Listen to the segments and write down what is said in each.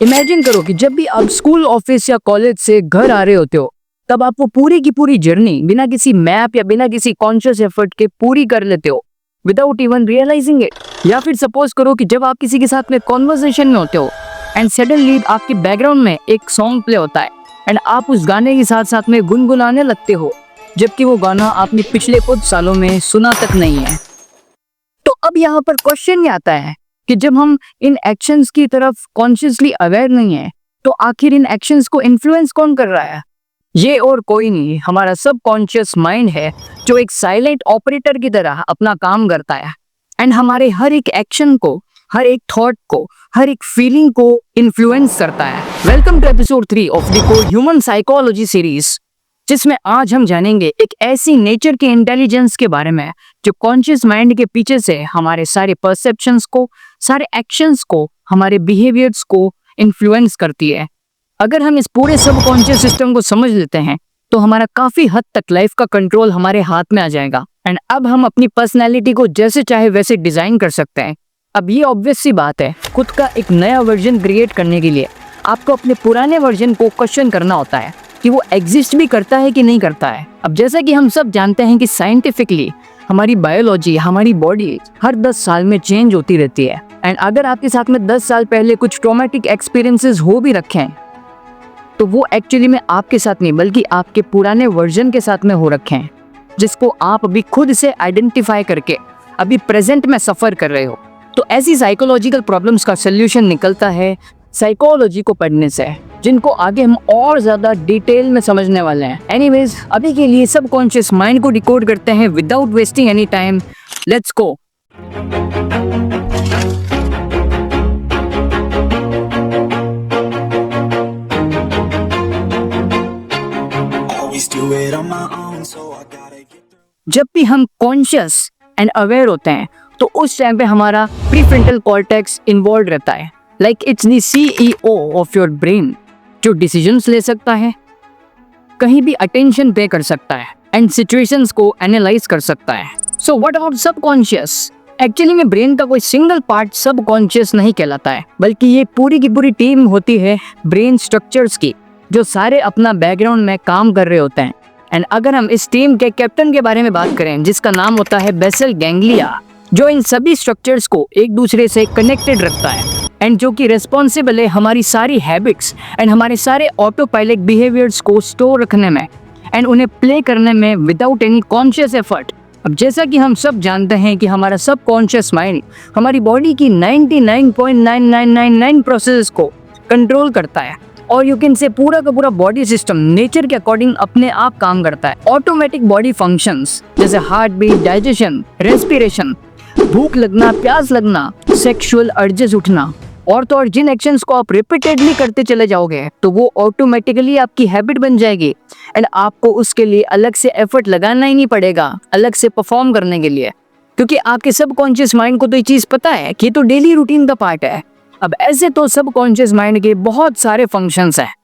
Imagine करो कि जब भी आप स्कूल, ऑफिस या कॉलेज से घर आ रहे होते हो, तब आप वो पूरी की पूरी जर्नी बिना किसी मैप या बिना किसी कॉन्शियस एफर्ट के पूरी कर लेते हो विदाउट इवन रियलाइजिंग इट। या फिर सपोज करो कि जब आप किसी के साथ में कॉन्वर्सेशन में होते हो एंड सडनली आपके बैकग्राउंड में एक सॉन्ग प्ले होता है एंड आप उस गाने के साथ साथ में गुनगुनाने लगते हो, जबकि वो गाना आपने पिछले कुछ सालों में सुना तक नहीं है। तो अब यहाँ पर क्वेश्चन ये आता है कि जब हम इन एक्शंस की तरफ कॉन्शियसली अवेयर नहीं है, तो आखिर इन एक्शंस को इन्फ्लुएंस कौन कर रहा है? ये और कोई नहीं, हमारा सबकॉन्शियस माइंड है, जो एक साइलेंट ऑपरेटर की तरह अपना काम करता है एंड हमारे हर एक एक्शन को, हर एक थॉट को, हर एक फीलिंग को इन्फ्लुएंस करता है। Welcome to episode 3 of the core human psychology series, जिसमें आज हम जानेंगे एक ऐसी नेचर के इंटेलिजेंस के बारे में जो कॉन्शियस माइंड के पीछे से हमारे सारे परसेप्शंस को, सारे एक्शंस को, हमारे बिहेवियर्स को इन्फ्लुएंस करती है। अगर हम इस पूरे सबकॉन्शियस सिस्टम को समझ लेते हैं तो हमारा काफी हद तक लाइफ का कंट्रोल हमारे हाथ में आ जाएगा एंड अब हम अपनी पर्सनैलिटी को जैसे चाहे वैसे डिजाइन कर सकते हैं। अब ये ऑब्वियस सी बात है, खुद का एक नया वर्जन क्रिएट करने के लिए आपको अपने पुराने वर्जन को क्वेश्चन करना होता है कि वो एग्जिस्ट भी करता है कि नहीं करता है। अब जैसा कि हम सब जानते हैं कि साइंटिफिकली हमारी बायोलॉजी, हमारी बॉडी हर 10 साल में चेंज होती रहती है एंड अगर आपके साथ में 10 साल पहले कुछ ट्रॉमेटिक एक्सपीरियंसेस हो भी रखे हैं तो वो एक्चुअली में आपके साथ नहीं बल्कि आपके पुराने वर्जन के साथ में हो रखे हैं, जिसको आप अभी खुद से आइडेंटिफाई करके अभी प्रेजेंट में सफर कर रहे हो। तो ऐसी साइकोलॉजिकल प्रॉब्लम्स का सोल्यूशन निकलता है साइकोलॉजी को पढ़ने से, जिनको आगे हम और ज्यादा डिटेल में समझने वाले हैं। एनीवेज, अभी के लिए सबकॉन्शियस माइंड को डिकोड करते हैं without wasting any time. Let's go. जब भी हम कॉन्शियस एंड अवेयर होते हैं तो उस टाइम पे हमारा प्रीफ्रंटल कॉर्टेक्स इन्वॉल्व रहता है, like it's the CEO of your brain, जो डिसीजंस ले सकता है, कहीं भी अटेंशन पे कर सकता है एंड सिचुएशंस को एनालाइज कर सकता है। So what about subconscious? Actually में ब्रेन का कोई सिंगल पार्ट सबकॉन्शियस नहीं कहलाता है, बल्कि ये पूरी की पूरी टीम होती है ब्रेन स्ट्रक्चर्स की, जो सारे अपना बैकग्राउंड में काम कर रहे होते हैं। एंड अगर हम इस टीम के कैप्टन के बारे में बात करें, जिसका नाम होता है बेसल गैंग्लिया, जो इन सभी स्ट्रक्चर्स को एक दूसरे से कनेक्टेड रखता है एंड जो कि रिस्पॉन्सिबल है हमारी सारी हैबिट्स एंड हमारे सारे ऑटो पायलट बिहेवियर्स को स्टोर रखने में एंड उन्हें प्ले करने में विदाउट एनी कॉन्शियस एफर्ट। अब जैसा कि हम सब जानते हैं कि हमारा सबकॉन्शियस माइंड हमारी बॉडी की 99.9999 प्रोसेस को कंट्रोल करता है और यू कैन से पूरा का पूरा बॉडी सिस्टम नेचर के अकॉर्डिंग अपने आप काम करता है। ऑटोमेटिक बॉडी फंक्शंस जैसे हार्ट बीट, डाइजेशन, रेस्पिरेशन, भूख लगना, प्यास लगना, सेक्सुअल अर्जेस उठना, और तो और जिन एक्शंस को आप रिपीटेडली करते चले जाओगे तो वो ऑटोमेटिकली आपकी हैबिट बन जाएगी एंड आपको उसके लिए अलग से एफर्ट लगाना ही नहीं पड़ेगा अलग से परफॉर्म करने के लिए, क्योंकि आपके सबकॉन्शियस माइंड को तो ये चीज पता है कि ये तो डेली रूटीन का पार्ट है। अब ऐसे तो सबकॉन्शियस माइंड के बहुत सारे फंक्शंस हैं,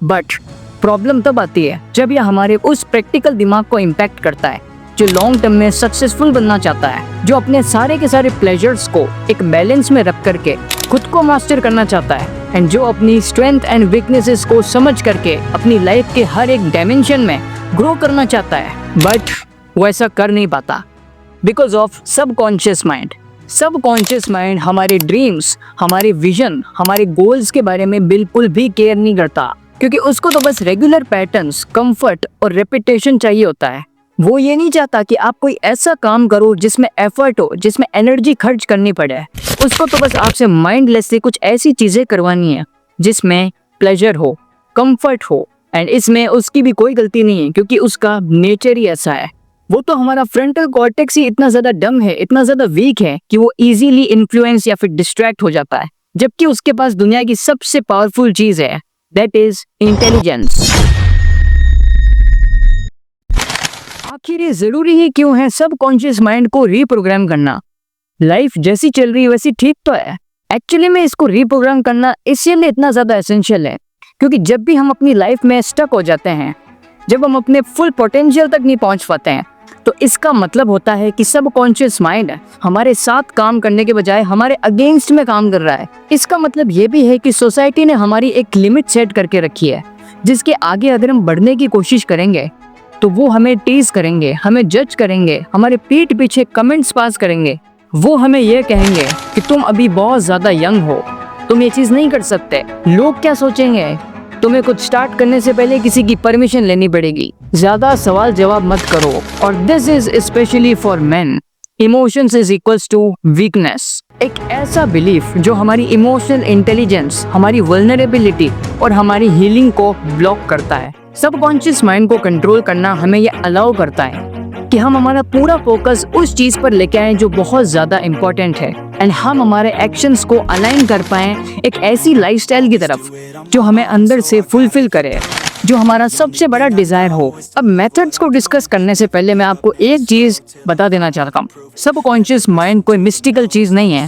बट प्रॉब्लम तब आती है जब यह हमारे उस प्रैक्टिकल दिमाग को इम्पैक्ट करता है जो लॉन्ग टर्म में सक्सेसफुल बनना चाहता है, जो अपने सारे के सारे प्लेजर्स को एक बैलेंस में रख करके खुद को मास्टर करना चाहता है एंड जो अपनी स्ट्रेंथ एंड वीकनेसेस को समझ करके अपनी लाइफ के हर एक डायमेंशन में ग्रो करना चाहता है, बट वो ऐसा कर नहीं पाता because of subconscious mind. Subconscious mind हमारे ड्रीम्स, हमारे विजन, हमारे गोल्स के बारे में बिल्कुल भी केयर नहीं करता, क्योंकि उसको तो बस रेगुलर पैटर्न्स, कंफर्ट और रेपिटेशन चाहिए होता है। वो ये नहीं चाहता कि आप कोई ऐसा काम करो जिसमें एफर्ट हो, जिसमें एनर्जी खर्च करनी पड़े। उसको तो बस आपसे माइंडलेस से कुछ ऐसी चीजें करवानी है जिसमें प्लेजर हो, कंफर्ट हो एंड इसमें उसकी भी कोई गलती नहीं है, क्योंकि उसका नेचर ही ऐसा है। वो तो हमारा फ्रंटल कॉर्टेक्स ही इतना ज्यादा डम है, इतना ज्यादा वीक है कि वो इजीली इन्फ्लुएंस या फिर डिस्ट्रैक्ट हो जाता है, जबकि उसके पास दुनिया की सबसे पावरफुल चीज है, दैट इज इंटेलिजेंस। आखिर ये जरूरी ही क्यों है सबकॉन्शियस माइंड को रीप्रोग्राम करना? लाइफ जैसी चल रही है वैसी ठीक तो है। एक्चुअली में इसको रीप्रोग्राम करना इसलिए इतना ज्यादा एसेंशियल है क्योंकि जब भी हम अपनी लाइफ में स्टक हो जाते हैं, जब हम अपने फुल पोटेंशियल तक नहीं पहुंच पाते हैं, तो इसका मतलब होता है कि सबकॉन्शियस माइंड हमारे साथ काम करने के बजाय हमारे अगेंस्ट में काम कर रहा है। इसका मतलब ये भी है कि सोसाइटी ने हमारी एक लिमिट सेट करके रखी है, जिसके आगे अगर हम बढ़ने की कोशिश करेंगे तो वो हमें टीज करेंगे, हमें जज करेंगे, हमारे पीठ पीछे कमेंट्स पास करेंगे। वो हमें ये कहेंगे कि तुम अभी बहुत ज्यादा यंग हो, तुम ये चीज नहीं कर सकते। लोग क्या सोचेंगे? तुम्हें कुछ स्टार्ट करने से पहले किसी की परमिशन लेनी पड़ेगी। ज्यादा सवाल जवाब मत करो। और this is specially for men. Emotions is equals to weakness. एक ऐसा बिलीफ जो हमारी इमोशनल इंटेलिजेंस, हमारी वल्नरेबिलिटी और हमारी हीलिंग को ब्लॉक करता है। सबकॉन्शियस माइंड को कंट्रोल करना हमें ये अलाउ करता है कि हम हमारा पूरा फोकस उस चीज पर लेके आए जो बहुत ज्यादा इम्पोर्टेंट है, एंड हम हमारे एक्शंस को अलाइन कर पाए एक ऐसी लाइफस्टाइल की तरफ जो हमें अंदर से फुलफिल करे, जो हमारा सबसे बड़ा डिजायर हो। अब मेथड्स को डिस्कस करने से पहले मैं आपको एक चीज बता देना चाहता हूँ। सबकॉन्शियस माइंड कोई मिस्टिकल चीज नहीं है,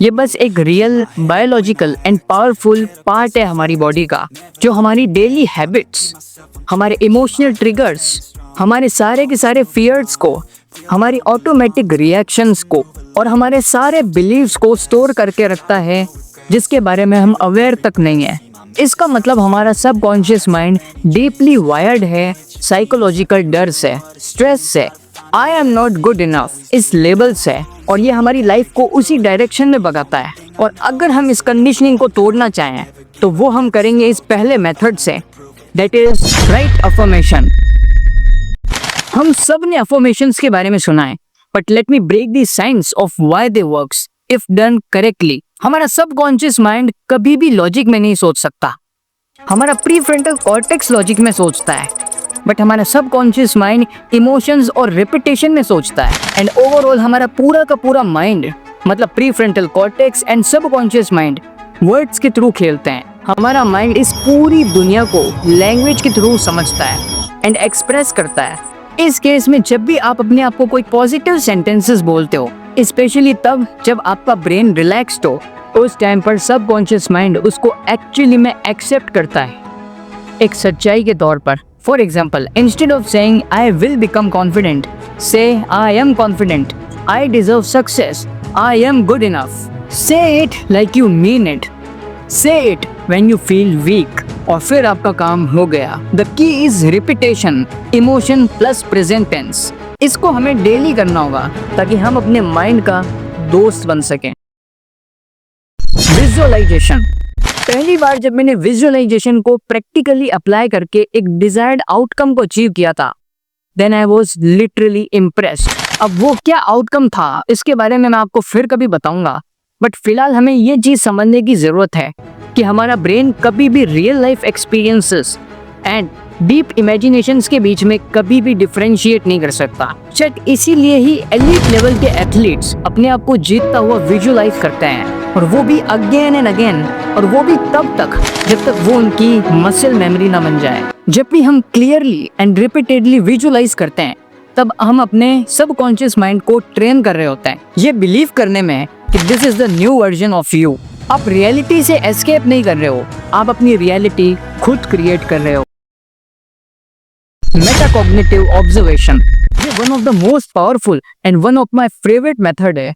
ये बस एक real biological and powerful part है हमारी बॉडी का, जो हमारी डेली हैबिट्स, हमारे इमोशनल ट्रिगर्स, हमारे सारे के सारे फियर्स को, हमारी ऑटोमेटिक रिएक्शंस को और हमारे सारे बिलीव्स को स्टोर करके रखता है, जिसके बारे में हम अवेयर तक नहीं है। इसका मतलब हमारा सबकॉन्शियस माइंड डीपली वायर्ड है साइकोलॉजिकल डर से, स्ट्रेस से, I am not good enough इस लेबल से, और ये हमारी लाइफ को उसी डायरेक्शन में भगाता है। और अगर हम इस कंडीशनिंग को तोड़ना चाहें तो वो हम करेंगे इस पहले मेथड से, दैट इज राइट अफर्मेशन। हम सब ने अफर्मेशंस के बारे में सुना है, but let me break the science of why they works if done correctly. हमारा सबकॉन्शियस माइंड कभी भी लॉजिक में नहीं सोच सकता। हमारा प्रीफ्रंटल कॉर्टेक्स लॉजिक में सोचता है, बट हमारा सबकॉन्शियस माइंड इमोशंस और रिपीटेशन में सोचता है। एंड ओवरऑल हमारा पूरा का पूरा माइंड, मतलब prefrontal cortex and subconscious mind, words के थ्रू खेलते हैं। हमारा माइंड इस पूरी दुनिया को लैंग्वेज के थ्रू समझता है एंड एक्सप्रेस करता है। इस केस में जब भी आप अपने आप को कोई पॉजिटिव सेंटेंसेस बोलते हो, स्पेशली तब जब आपका ब्रेन रिलैक्स्ड हो, उस टाइम पर सबकॉन्शियस माइंड उसको एक्चुअली में एक्सेप्ट करता है एक सच्चाई के तौर पर। For example, instead of saying I will become confident, say I am confident, I deserve success, I am good enough. Say it like you mean it, say it when you feel weak, और फिर आपका काम हो गया। The key is repetition, emotion plus present tense. इसको हमें daily करना होगा ताकि हम अपने माइंड का दोस्त बन सकें। विजुअलाइजेशन। पहली बार जब मैंने विजुअलाइजेशन को प्रैक्टिकली अप्लाई करके एक डिजायर्ड आउटकम को अचीव किया था, then I was literally impressed. अब वो क्या आउटकम था इसके बारे में मैं आपको फिर कभी बताऊंगा, बट फिलहाल हमें ये चीज समझने की जरूरत है कि हमारा ब्रेन कभी भी real life experiences and deep imaginations के बीच में कभी भी डिफरेंशिएट नहीं कर सकता। शायद इसीलिए ही एलीट लेवल के एथलीट्स अपने आप को जीतता हुआ विजुअलाइज करते हैं, और वो भी अगेन एंड अगेन, और वो भी तब तक जब तक वो उनकी मसल मेमोरी ना बन जाए। जब भी हम क्लियरली एंड रिपीटेडली विजुअलाइज करते हैं, तब हम अपने सबकॉन्शियस माइंड को ट्रेन कर रहे होते हैं ये बिलीव करने में कि this is the new version of you. आप रियलिटी से एस्केप नहीं कर रहे हो, आप अपनी रियलिटी खुद क्रिएट कर रहे हो। मेटाकॉग्निटिव ऑब्जर्वेशन, ये one of the most powerful and one of my favourite method है,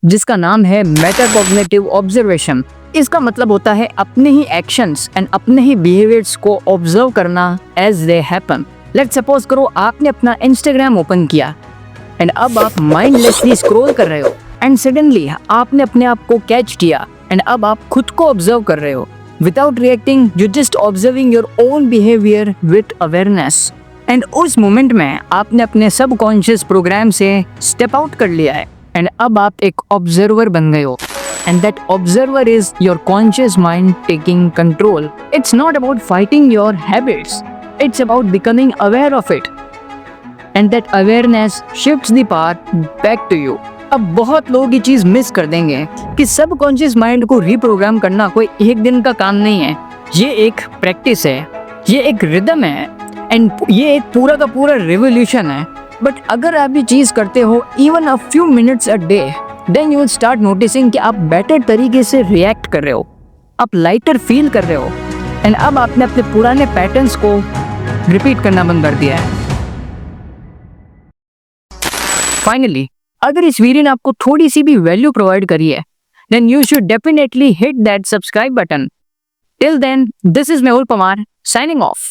जिसका नाम है मेटाकॉग्निटिव ऑब्जर्वेशन। इसका मतलब होता है अपने ही एक्शंस एंड अपने ही बिहेवियर्स को ऑब्जर्व करना as they happen. Let's suppose करो आपने अपना इंस्टाग्राम ओपन किया एंड अब आप माइंडलेसली स्क्रॉल कर रहे हो, एंड सडनली आपने अपने आप को कैच किया एंड अब आप खुद को ऑब्जर्व कर रहे हो without reacting, you just observing your own behaviour with awareness. And उस मोमेंट में आपने अपने सबकॉन्शियस प्रोग्राम से स्टेप आउट कर लिया है एंड अब आप एक ऑब्जर्वर बन गए हो, and that observer is your conscious mind taking control. It's not about fighting your habits, it's about becoming aware of it, and that awareness shifts the power back to you. अब बहुत लोग ये चीज miss कर देंगे कि subconscious mind को reprogram करना कोई एक दिन का काम नहीं है, ये एक प्रैक्टिस है, ये एक रिदम है, एंड ये एक पूरा का पूरा रिवोल्यूशन है। बट अगर आप ये चीज करते हो even a few minutes a day, then you will start noticing कि आप बेटर तरीके से रिएक्ट कर रहे हो, आप लाइटर फील कर रहे हो, एंड अब आपने अपने पुराने पैटर्न्स को रिपीट करना बंद कर दिया है। फाइनली, अगर इस वीडियो ने आपको थोड़ी सी भी वैल्यू प्रोवाइड करी है, then you should definitely hit that subscribe button. Till then, this is Mehul Pamar signing off.